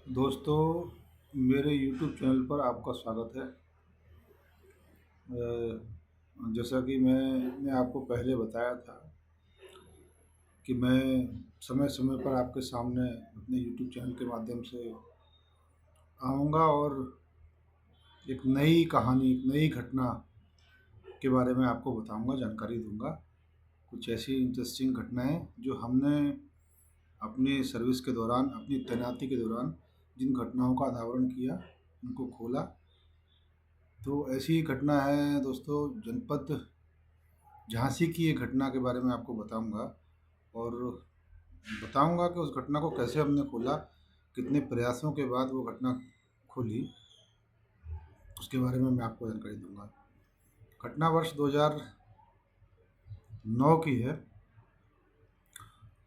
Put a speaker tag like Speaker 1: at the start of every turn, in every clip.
Speaker 1: दोस्तों, मेरे YouTube channel पर आपका स्वागत है। जैसा कि मैंने आपको पहले बताया था कि मैं समय-समय पर आपके सामने अपने यूट्यूब चैनल के माध्यम से आऊँगा और एक नई कहानी, एक नई घटना के बारे में आपको बताऊँगा, जानकारी दूँगा। कुछ ऐसी इंटरेस्टिंग घटनाएँ जो हमने अपनी सर्विस के दौरान, अपनी तैनाती के दौरान जिन घटनाओं का अनावरण किया, उनको खोला। तो ऐसी ही घटना है दोस्तों, जनपद झांसी की एक घटना के बारे में आपको बताऊंगा और बताऊंगा कि उस घटना को कैसे हमने खोला, कितने प्रयासों के बाद वो घटना खोली, उसके बारे में मैं आपको जानकारी दूंगा। घटना वर्ष 2009 की है।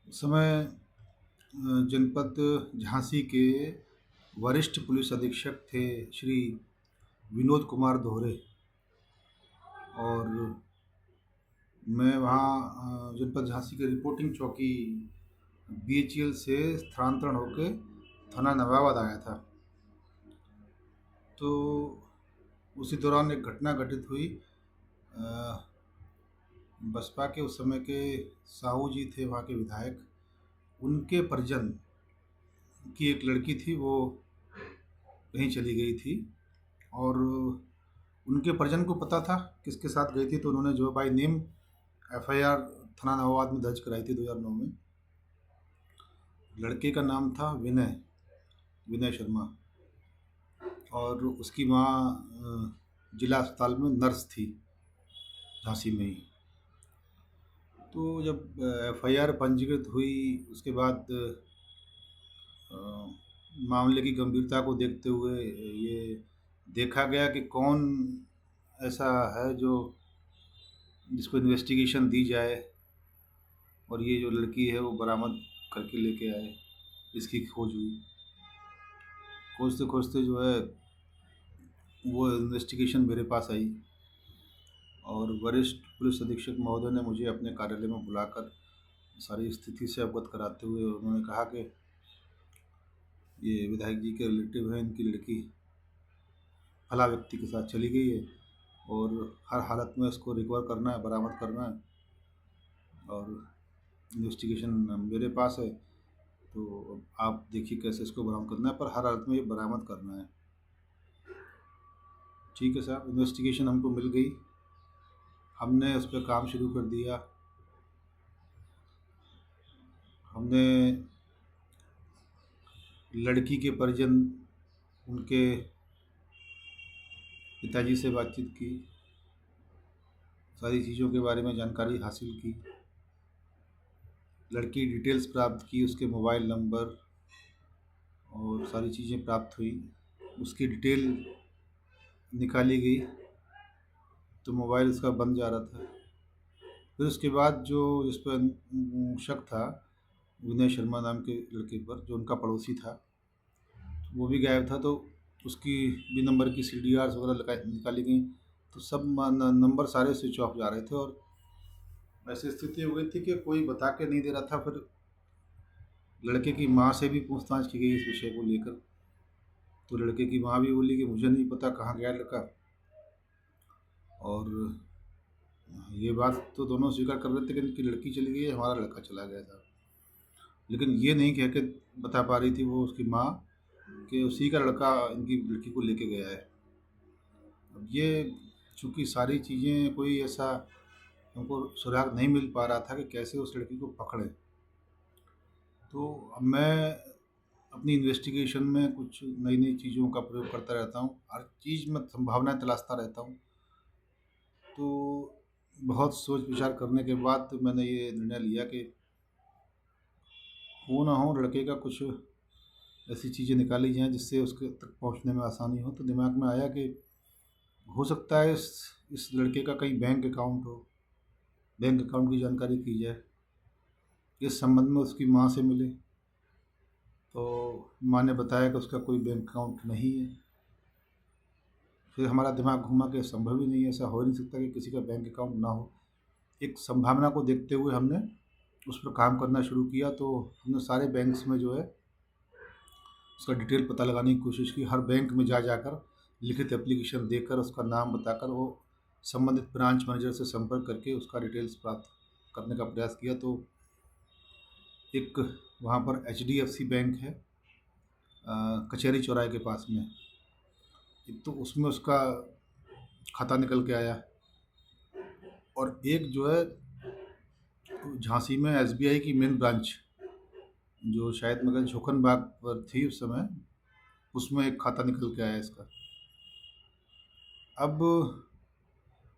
Speaker 1: उस समय जनपद झांसी के वरिष्ठ पुलिस अधीक्षक थे श्री विनोद कुमार दोहरे, और मैं वहाँ जनपद झांसी के रिपोर्टिंग चौकी बीएचईएल से स्थानांतरण होकर थाना नवाबाद आया था। तो उसी दौरान एक घटना घटित हुई। अ, बसपा के उस समय के साहू जी थे वहाँ के विधायक, उनके परिजन की एक लड़की थी, वो कहीं चली गई थी और उनके परिजन को पता था किसके साथ गई थी, तो उन्होंने जो बाई नेम एफआईआर थाना नवाबाद में दर्ज कराई थी 2009 में। लड़के का नाम था विनय विनय शर्मा, और उसकी माँ जिला अस्पताल में नर्स थी, झांसी में ही। तो जब एफआईआर पंजीकृत हुई, उसके बाद मामले की गंभीरता को देखते हुए ये देखा गया कि कौन ऐसा है जो जिसको इन्वेस्टिगेशन दी जाए और ये जो लड़की है वो बरामद करके लेके आए। इसकी खोज हुई, खोजते खोजते जो है वो इन्वेस्टिगेशन मेरे पास आई और वरिष्ठ पुलिस अधीक्षक महोदय ने मुझे अपने कार्यालय में बुलाकर सारी स्थिति से अवगत कराते हुए उन्होंने कहा कि ये विधायक जी के रिलेटिव हैं, इनकी लड़की फला व्यक्ति के साथ चली गई है और हर हालत में इसको रिकवर करना है, बरामद करना है, और इन्वेस्टिगेशन मेरे पास है, तो आप देखिए कैसे इसको बरामद करना है, पर हर हालत में ये बरामद करना है। ठीक है साहब, इन्वेस्टिगेशन हमको मिल गई, हमने उस पर काम शुरू कर दिया। हमने लड़की के परिजन, उनके पिताजी से बातचीत की, सारी चीज़ों के बारे में जानकारी हासिल की, लड़की डिटेल्स प्राप्त की, उसके मोबाइल नंबर और सारी चीज़ें प्राप्त हुई, उसकी डिटेल निकाली गई, तो मोबाइल उसका बंद जा रहा था। फिर उसके बाद जो जिस पर शक था, विनय शर्मा नाम के लड़के पर, जो उनका पड़ोसी था, वो भी गायब था। तो उसकी भी नंबर की सीडीआर्स वगैरह निकाली गई, तो सब नंबर सारे स्विच ऑफ जा रहे थे और ऐसी स्थिति हो गई थी कि कोई बता के नहीं दे रहा था। फिर लड़के की माँ से भी पूछताछ की गई इस विषय को लेकर, तो लड़के की माँ भी बोली कि मुझे नहीं पता कहाँ गया लड़का, और ये बात तो दोनों स्वीकार कर रहे थे कि इनकी लड़की चली गई है, हमारा लड़का चला गया था, लेकिन ये नहीं कह के बता पा रही थी वो उसकी माँ कि उसी का लड़का इनकी लड़की को लेके गया है। अब ये चूँकि सारी चीज़ें कोई ऐसा हमको सुराग नहीं मिल पा रहा था कि कैसे उस लड़की को पकड़े, तो अब मैं अपनी इन्वेस्टिगेशन में कुछ नई नई चीज़ों का प्रयोग करता रहता हूँ, हर चीज़ में संभावनाएं तलाशता रहता हूँ। तो बहुत सोच विचार करने के बाद मैंने ये निर्णय लिया कि हो ना हो लड़के का कुछ ऐसी चीज़ें निकाली जाएँ जिससे उसके तक पहुँचने में आसानी हो। तो दिमाग में आया कि हो सकता है इस लड़के का कहीं बैंक अकाउंट हो, बैंक अकाउंट की जानकारी की जाए। इस संबंध में उसकी माँ से मिले, तो माँ ने बताया कि उसका कोई बैंक अकाउंट नहीं है। फिर हमारा दिमाग घूमा कि संभव ही नहीं है, ऐसा हो ही नहीं सकता कि किसी का बैंक अकाउंट ना हो। एक संभावना को देखते हुए हमने उस पर काम करना शुरू किया। तो हमने सारे बैंक्स में जो है उसका डिटेल पता लगाने की कोशिश की। हर बैंक में जा जाकर लिखित एप्लीकेशन देकर उसका नाम बताकर वो संबंधित ब्रांच मैनेजर से संपर्क करके उसका डिटेल्स प्राप्त करने का प्रयास किया। तो एक वहाँ पर HDFC बैंक है कचहरी चौराहे के पास में, तो उसमें उसका खाता निकल के आया। और एक जो है झांसी में SBI की मेन ब्रांच, जो शायद मगर झोकन बाग पर थी उस समय, उसमें एक खाता निकल के आया इसका। अब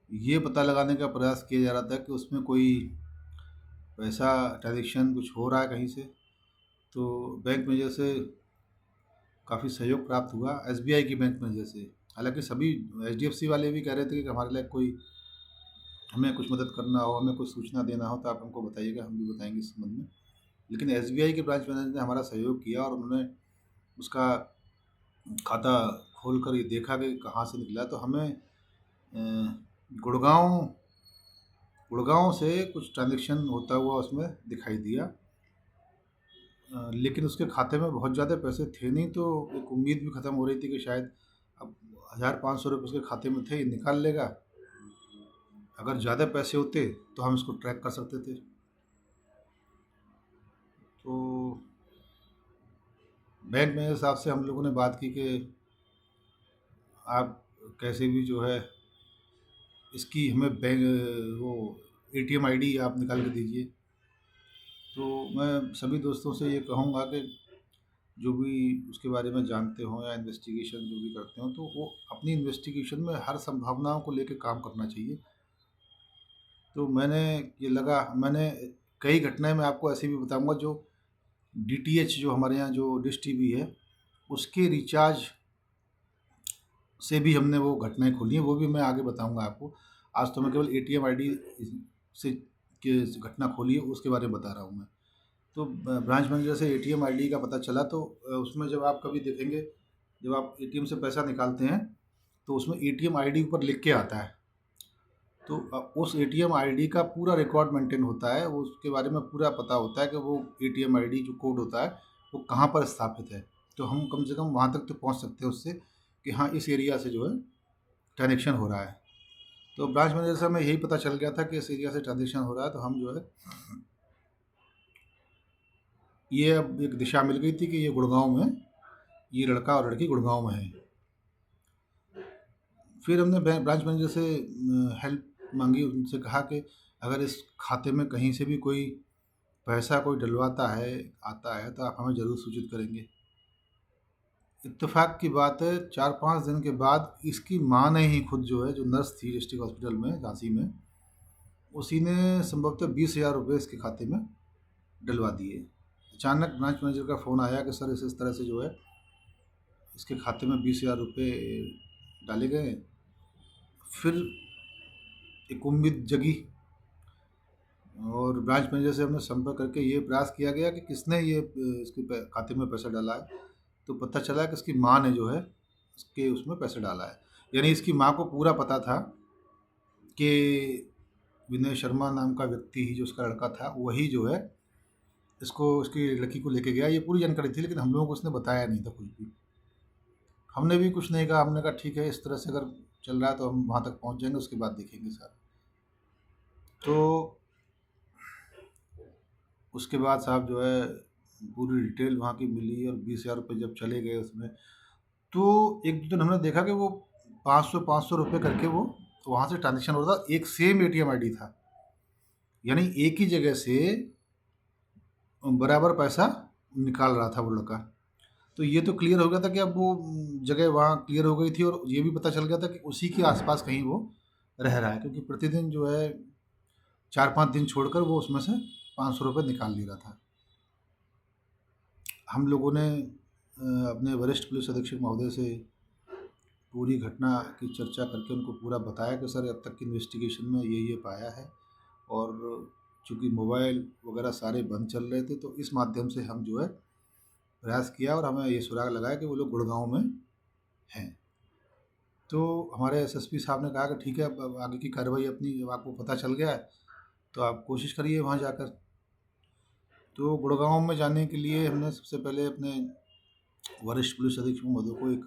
Speaker 1: ये पता लगाने का प्रयास किया जा रहा था कि उसमें कोई पैसा ट्रांजेक्शन कुछ हो रहा है कहीं से। तो बैंक मैनेजर से काफ़ी सहयोग प्राप्त हुआ, SBI की बैंक मैनेजर से। हालांकि सभी HDFC वाले भी कह रहे थे कि हमारे लिए कोई, हमें कुछ मदद करना हो, हमें कुछ सूचना देना हो तो आप हमको बताइएगा, हम भी बताएंगे इस संबंध में। लेकिन SBI के ब्रांच मैनेजर ने हमारा सहयोग किया और उन्होंने उसका खाता खोल कर ये देखा कि कहाँ से निकला। तो हमें गुड़गांव गुड़गांव से कुछ ट्रांजेक्शन होता हुआ उसमें दिखाई दिया। लेकिन उसके खाते में बहुत ज़्यादा पैसे थे नहीं, तो एक उम्मीद भी ख़त्म हो रही थी कि शायद अब 1500 रुपये उसके खाते में थे, ये निकाल लेगा। अगर ज़्यादा पैसे होते तो हम इसको ट्रैक कर सकते थे। तो बैंक मैनेजर साहब से हम लोगों ने बात की कि आप कैसे भी जो है इसकी हमें बैंक वो ATM ID आप निकाल के दीजिए। तो मैं सभी दोस्तों से ये कहूँगा कि जो भी उसके बारे में जानते हों या इन्वेस्टिगेशन जो भी करते हों, तो वो अपनी इन्वेस्टिगेशन में हर संभावनाओं को लेके काम करना चाहिए। तो मैंने कई घटनाएं मैं आपको ऐसे भी बताऊंगा, जो DTH जो हमारे यहाँ जो डिश TV है उसके रिचार्ज से भी हमने वो घटनाएं खोली हैं, वो भी मैं आगे बताऊंगा आपको। आज तो मैं केवल ATM ID से के घटना खोली है उसके बारे में बता रहा हूँ मैं। तो ब्रांच मैनेजर से ATM ID का पता चला। तो उसमें जब आप कभी देखेंगे, जब आप ATM से पैसा निकालते हैं तो उसमें ATM ID ऊपर लिख के आता है। तो उस ATM ID का पूरा रिकॉर्ड मेंटेन होता है, वो उसके बारे में पूरा पता होता है कि वो ATM ID जो कोड होता है वो कहाँ पर स्थापित है। तो हम कम से कम वहाँ तक तो पहुँच सकते हैं उससे कि हाँ इस एरिया से जो है ट्रांजेक्शन हो रहा है। तो ब्रांच मैनेजर से हमें यही पता चल गया था कि इस एरिया से ट्रांजेक्शन हो रहा है। तो हम जो है ये अब एक दिशा मिल गई थी कि ये गुड़गांव में, ये लड़का और लड़की गुड़गांव में है। फिर हमने ब्रांच मैनेजर से हेल्प मांगी, उनसे कहा कि अगर इस खाते में कहीं से भी कोई पैसा कोई डलवाता है आता है तो आप हमें ज़रूर सूचित करेंगे। इत्तेफाक की बात है 4-5 दिन के बाद इसकी माँ ने ही खुद जो है, जो नर्स थी डिस्ट्रिक्ट हॉस्पिटल में झांसी में, उसी ने संभवतः 20,000 रुपये इसके खाते में डलवा दिए। अचानक ब्रांच मैनेजर का फ़ोन आया कि सर इस तरह से जो है इसके खाते में 20,000 रुपये डाले गए। फिर एक उम्मीद जगी और ब्रांच मैनेजर से हमने संपर्क करके ये प्रयास किया गया कि किसने ये इसके खाते में पैसा डाला है। तो पता चला कि इसकी माँ ने जो है इसके उसमें पैसे डाला है। यानी इसकी माँ को पूरा पता था कि विनय शर्मा नाम का व्यक्ति ही, जो उसका लड़का था, वही जो है इसको उसकी लड़की को लेके गया। ये पूरी जानकारी थी, लेकिन हम लोगों को उसने बताया नहीं था कुछ भी। हमने भी कुछ नहीं कहा, हमने कहा ठीक है इस तरह से अगर चल रहा है तो हम वहाँ तक पहुँच जाएंगे, उसके बाद देखेंगे सर। तो उसके बाद साहब जो है पूरी डिटेल वहाँ की मिली और 20,000 रुपये जब चले गए उसमें, तो एक दिन हमने देखा कि वो 500 रुपये करके वो वहाँ से ट्रांजेक्शन हो रहा था। एक सेम ATM ID था, यानी एक ही जगह से बराबर पैसा निकाल रहा था वो लड़का। तो ये तो क्लियर हो गया था कि अब वो जगह वहाँ क्लियर हो गई थी, और ये भी पता चल गया था कि उसी के आसपास कहीं वो रह रहा है, क्योंकि प्रतिदिन जो है 4-5 दिन छोड़कर वो उसमें से 500 रुपये निकाल ले रहा था। हम लोगों ने अपने वरिष्ठ पुलिस अधीक्षक महोदय से पूरी घटना की चर्चा करके उनको पूरा बताया कि सर अब तक की इन्वेस्टिगेशन में ये पाया है, और चूँकि मोबाइल वगैरह सारे बंद चल रहे थे तो इस माध्यम से हम जो है प्रयास किया और हमें ये सुराग लगाया कि वो लोग गुड़गांव में हैं। तो हमारे SSP साहब ने कहा कि ठीक है, अब आगे की कार्रवाई अपनी, जब आपको पता चल गया है तो आप कोशिश करिए वहाँ जाकर। तो गुड़गांव में जाने के लिए हमने सबसे पहले अपने वरिष्ठ पुलिस अधीक्षक महोदय को एक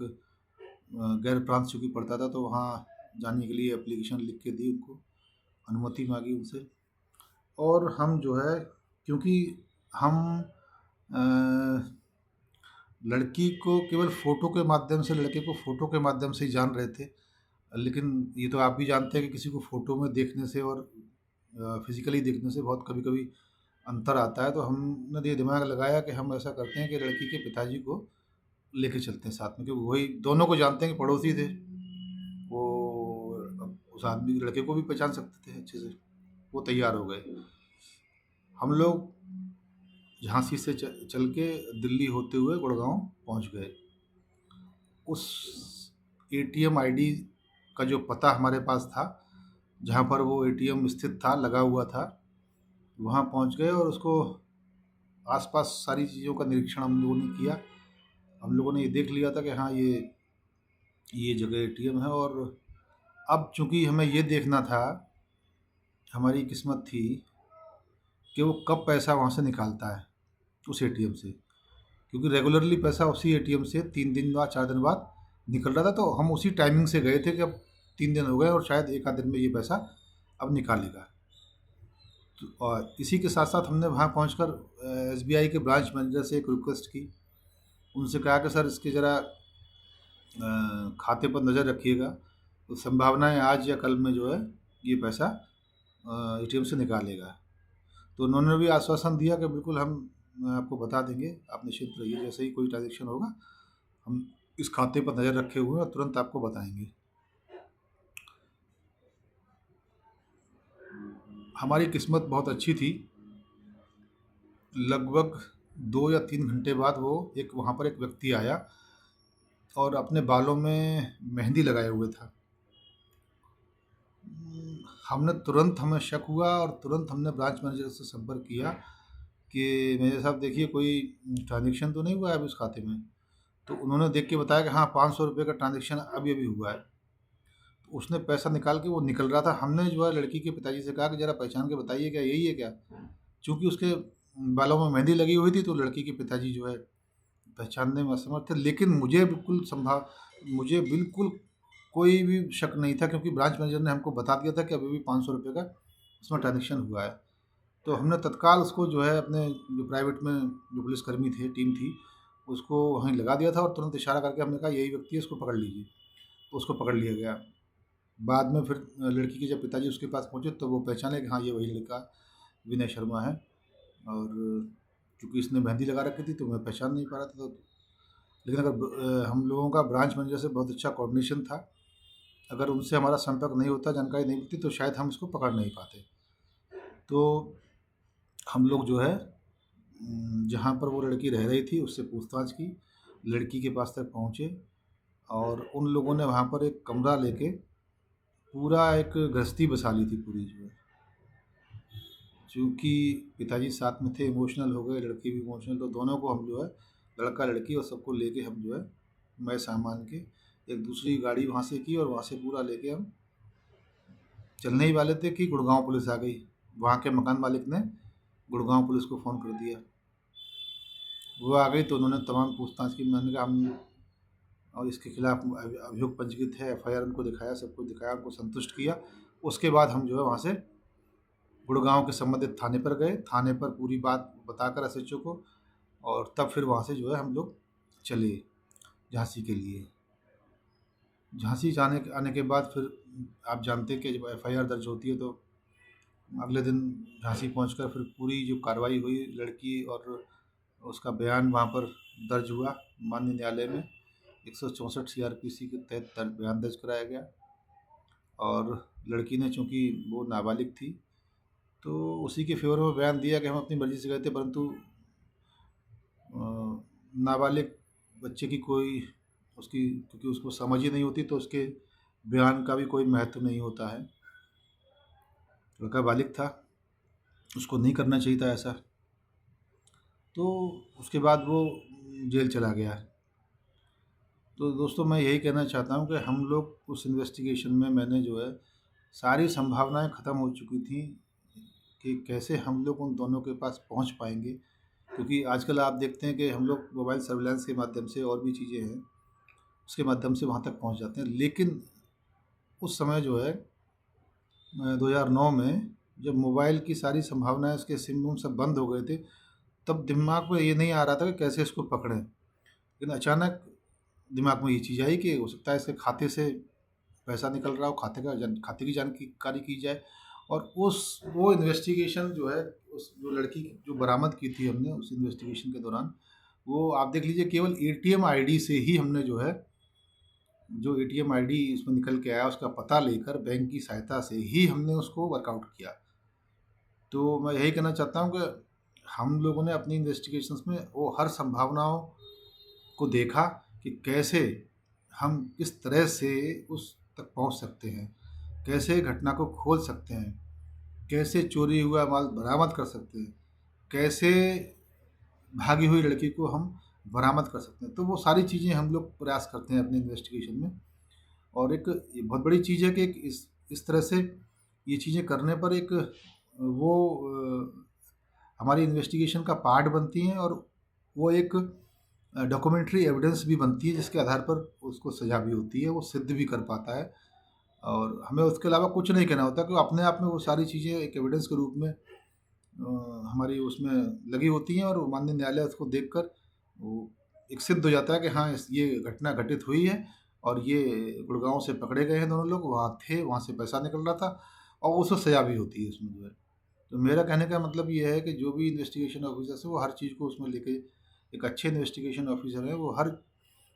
Speaker 1: गैर प्रांत चूँकि पड़ता था, तो वहाँ जाने के लिए एप्लीकेशन लिख के दी उनको, अनुमति माँगी उनसे। और हम जो है, क्योंकि हम लड़की को केवल फ़ोटो के माध्यम से, लड़के को फ़ोटो के माध्यम से ही जान रहे थे। लेकिन ये तो आप भी जानते हैं कि किसी को फ़ोटो में देखने से और फिज़िकली देखने से बहुत कभी-कभी अंतर आता है। तो हमने ये दिमाग लगाया कि हम ऐसा करते हैं कि लड़की के पिताजी को लेके चलते हैं साथ में, क्योंकि वही दोनों को जानते हैं कि पड़ोसी थे। वो अब उस आदमी लड़के को भी पहचान सकते थे अच्छे से। वो तैयार हो गए। हम लोग झांसी से चल के दिल्ली होते हुए गुड़गांव पहुंच गए। उस एटीएम आईडी का जो पता हमारे पास था, जहाँ पर वो एटीएम स्थित था, लगा हुआ था, वहाँ पहुँच गए और उसको आसपास सारी चीज़ों का निरीक्षण हम लोगों ने किया। हम लोगों ने ये देख लिया था कि हाँ, ये जगह एटीएम है। और अब चूंकि हमें ये देखना था, हमारी किस्मत थी कि वो कब पैसा वहाँ से निकालता है उस एटीएम से, क्योंकि रेगुलरली पैसा उसी एटीएम से 3 दिन बाद 4 दिन बाद निकल रहा था। तो हम उसी टाइमिंग से गए थे कि अब 3 दिन हो गए और शायद एक आध दिन में ये पैसा अब निकालेगा। और इसी के साथ साथ हमने वहाँ पहुँचकर एसबीआई के ब्रांच मैनेजर से एक रिक्वेस्ट की। उनसे कहा कि सर, इसके ज़रा खाते पर नज़र रखिएगा, तो संभावना है आज या कल में जो है ये पैसा एटीएम से निकालेगा। तो उन्होंने भी आश्वासन दिया कि बिल्कुल हम आपको बता देंगे, आप निश्चिंत रहिए, जैसे ही कोई ट्रांजेक्शन होगा हम इस खाते पर नज़र रखे हुए हैं और तुरंत आपको बताएंगे। हमारी किस्मत बहुत अच्छी थी। लगभग 2 या 3 घंटे बाद वहाँ पर एक व्यक्ति आया और अपने बालों में मेहंदी लगाए हुए था। हमें शक हुआ और तुरंत हमने ब्रांच मैनेजर से संपर्क किया कि मेजर साहब देखिए, कोई ट्रांजेक्शन तो नहीं हुआ है अभी उस खाते में। तो उन्होंने देख के बताया कि हाँ, 500 रुपये का ट्रांजेक्शन अभी अभी हुआ है। तो उसने पैसा निकाल के वो निकल रहा था। हमने जो है लड़की के पिताजी से कहा कि ज़रा पहचान के बताइए, क्या यही है क्या? चूँकि उसके बालों में मेहंदी लगी हुई थी, तो लड़की के पिताजी जो है पहचानने में असमर्थ थे। लेकिन मुझे बिल्कुल कोई भी शक नहीं था, क्योंकि ब्रांच मैनेजर ने हमको बता दिया था कि अभी भी 500 रुपये का उसमें ट्रांजेक्शन हुआ है। तो हमने तत्काल उसको जो है अपने जो प्राइवेट में जो पुलिसकर्मी थे, टीम थी, उसको वहीं लगा दिया था और तुरंत इशारा करके हमने कहा यही व्यक्ति है, इसको पकड़ लीजिए। तो उसको पकड़ लिया गया। बाद में फिर लड़की के जब पिताजी उसके पास पहुँचे तो वो पहचाने कि हाँ, ये वही लड़का विनय शर्मा है। और चूँकि इसने मेहंदी लगा रखी थी तो मैं पहचान नहीं पा रहा था। तो लेकिन अगर हम लोगों का ब्रांच मैनेजर से बहुत अच्छा कोऑर्डिनेशन था, अगर उनसे हमारा संपर्क नहीं होता, जानकारी नहीं मिलती, तो शायद हम इसको पकड़ नहीं पाते। तो हम लोग जो है जहाँ पर वो लड़की रह रही थी उससे पूछताछ की, लड़की के पास तक पहुँचे और उन लोगों ने वहाँ पर एक कमरा लेके पूरा एक गृहस्थी बसा ली थी पूरी जो है। चूँकि पिताजी साथ में थे, इमोशनल हो गए, लड़की भी इमोशनल, तो दोनों को हम जो है, लड़का लड़की और सबको लेके हम जो है, मैं सामान के एक दूसरी गाड़ी वहाँ से की और वहाँ से पूरा लेके हम चलने ही वाले थे कि गुड़गांव पुलिस आ गई। वहाँ के मकान मालिक ने गुड़गांव पुलिस को फ़ोन कर दिया। वो आ गई तो उन्होंने तमाम पूछताछ की। मैंने कहा हम और इसके खिलाफ अभियोग पंजीकृत है, एफआईआर उनको दिखाया, सब कुछ दिखाया, उनको संतुष्ट किया। उसके बाद हम जो है वहाँ से गुड़गांव के संबंधित थाने पर गए। थाने पर पूरी बात बताकर एसएचओ को, और तब फिर वहाँ से जो है हम लोग चले झांसी के लिए। झांसी जाने आने के बाद फिर आप जानते हैं कि जब एफआईआर दर्ज होती है तो अगले दिन झांसी पहुंचकर फिर पूरी जो कार्रवाई हुई, लड़की और उसका बयान वहाँ पर दर्ज हुआ माननीय न्यायालय में। 164 सीआरपीसी के तहत बयान दर्ज कराया गया। और लड़की ने, चूँकि वो नाबालिग थी, तो उसी के फेवर में बयान दिया कि हम अपनी मर्ज़ी से गए थे, परंतु नाबालिग बच्चे की कोई उसकी क्योंकि उसको समझ ही नहीं होती, तो उसके बयान का भी कोई महत्व नहीं होता है। लड़का बालिग था, उसको नहीं करना चाहिए था ऐसा। तो उसके बाद वो जेल चला गया। तो दोस्तों, मैं यही कहना चाहता हूँ कि हम लोग उस इन्वेस्टिगेशन में, मैंने जो है सारी संभावनाएं ख़त्म हो चुकी थी कि कैसे हम लोग उन दोनों के पास पहुँच पाएंगे। क्योंकि आजकल आप देखते हैं कि हम लोग मोबाइल सर्विलांस के माध्यम से और भी चीज़ें हैं, उसके माध्यम से वहाँ तक पहुँच जाते हैं। लेकिन उस समय जो है 2009 में जब मोबाइल की सारी संभावनाएँ, उसके सिम-विम सब बंद हो गए थे, तब दिमाग में ये नहीं आ रहा था कि कैसे इसको पकड़ें। लेकिन अचानक दिमाग में ये चीज़ आई कि हो सकता है इसके खाते से पैसा निकल रहा हो, खाते की जानकारी की जाए। और वो इन्वेस्टिगेशन जो है, उस जो लड़की जो बरामद की थी हमने उस इन्वेस्टिगेशन के दौरान, वो आप देख लीजिए केवल एटीएम आईडी से ही हमने जो है, जो एटीएम आईडी उसमें निकल के आया उसका पता लेकर बैंक की सहायता से ही हमने उसको वर्कआउट किया। तो मैं यही कहना चाहता हूँ कि हम लोगों ने अपनी इन्वेस्टिगेशंस में वो हर संभावनाओं को देखा कि कैसे हम किस तरह से उस तक पहुँच सकते हैं, कैसे घटना को खोल सकते हैं, कैसे चोरी हुआ माल बरामद कर सकते हैं, कैसे भागी हुई लड़की को हम बरामद कर सकते हैं। तो वो सारी चीज़ें हम लोग प्रयास करते हैं अपने इन्वेस्टिगेशन में। और एक ये बहुत बड़ी चीज़ है कि एक इस तरह से ये चीज़ें करने पर एक वो हमारी इन्वेस्टिगेशन का पार्ट बनती हैं, और वो एक डॉक्यूमेंट्री एविडेंस भी बनती है, जिसके आधार पर उसको सज़ा भी होती है, वो सिद्ध भी कर पाता है। और हमें उसके अलावा कुछ नहीं कहना होता, कि अपने आप में वो सारी चीज़ें एक एविडेंस के रूप में हमारी उसमें लगी होती हैं, और माननीय न्यायालय उसको देखकर वो एक सिद्ध हो जाता है कि हाँ, ये घटना घटित हुई है, और ये गुड़गांव से पकड़े गए हैं दोनों लोग, वहाँ थे, वहाँ से पैसा निकल रहा था, और उसको सज़ा भी होती है उसमें जो है। तो मेरा कहने का मतलब ये है कि जो भी इन्वेस्टिगेशन ऑफिसर्स है, वो हर चीज़ को उसमें लेके, एक अच्छे इन्वेस्टिगेशन ऑफिसर है, वो हर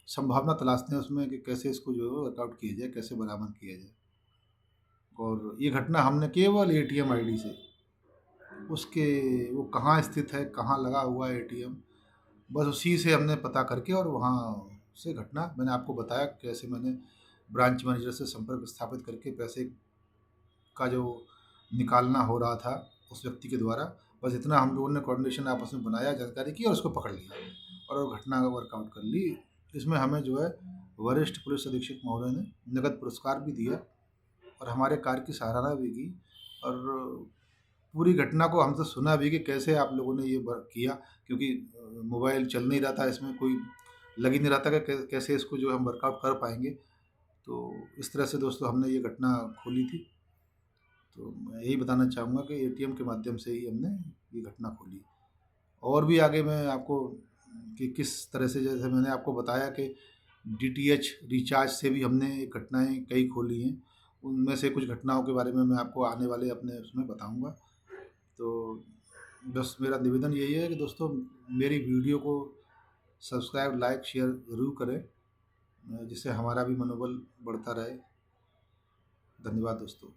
Speaker 1: संभावना तलाशते हैं उसमें कि कैसे इसको जो है वर्कआउट किया जाए, कैसे बरामद किया जाए। और ये घटना हमने केवल एटीएम आईडी से, उसके वो कहाँ स्थित है, कहाँ लगा हुआ है एटीएम, बस उसी से हमने पता करके, और वहाँ से घटना मैंने आपको बताया कैसे मैंने ब्रांच मैनेजर से संपर्क स्थापित करके पैसे का जो निकालना हो रहा था उस व्यक्ति के द्वारा, बस इतना हम लोगों ने कोऑर्डिनेशन आपस में बनाया, जानकारी की, और उसको पकड़ लिया, और वो घटना का वर्कआउट कर ली। इसमें हमें जो है वरिष्ठ पुलिस अधीक्षक महोदय ने नगद पुरस्कार भी दिया, और हमारे कार्य की सराहना भी की, और पूरी घटना को हमसे सुना भी कि कैसे आप लोगों ने ये वर्क किया, क्योंकि मोबाइल चल नहीं रहा था, इसमें कोई लग ही नहीं रहा था कि कैसे इसको जो हम वर्कआउट कर पाएंगे। तो इस तरह से दोस्तों हमने ये घटना खोली थी। तो मैं यही बताना चाहूँगा कि एटीएम के माध्यम से ही हमने ये घटना खोली। और भी आगे मैं आपको कि किस तरह से, जैसे मैंने आपको बताया कि डीटीएच रिचार्ज से भी हमने घटनाएं कई खोली हैं, उनमें से कुछ घटनाओं के बारे में मैं आपको आने वाले अपने उसमें बताऊंगा। तो बस मेरा निवेदन यही है कि दोस्तों, मेरी वीडियो को सब्सक्राइब, लाइक, शेयर ज़रूर करें, जिससे हमारा भी मनोबल बढ़ता रहे। धन्यवाद दोस्तों।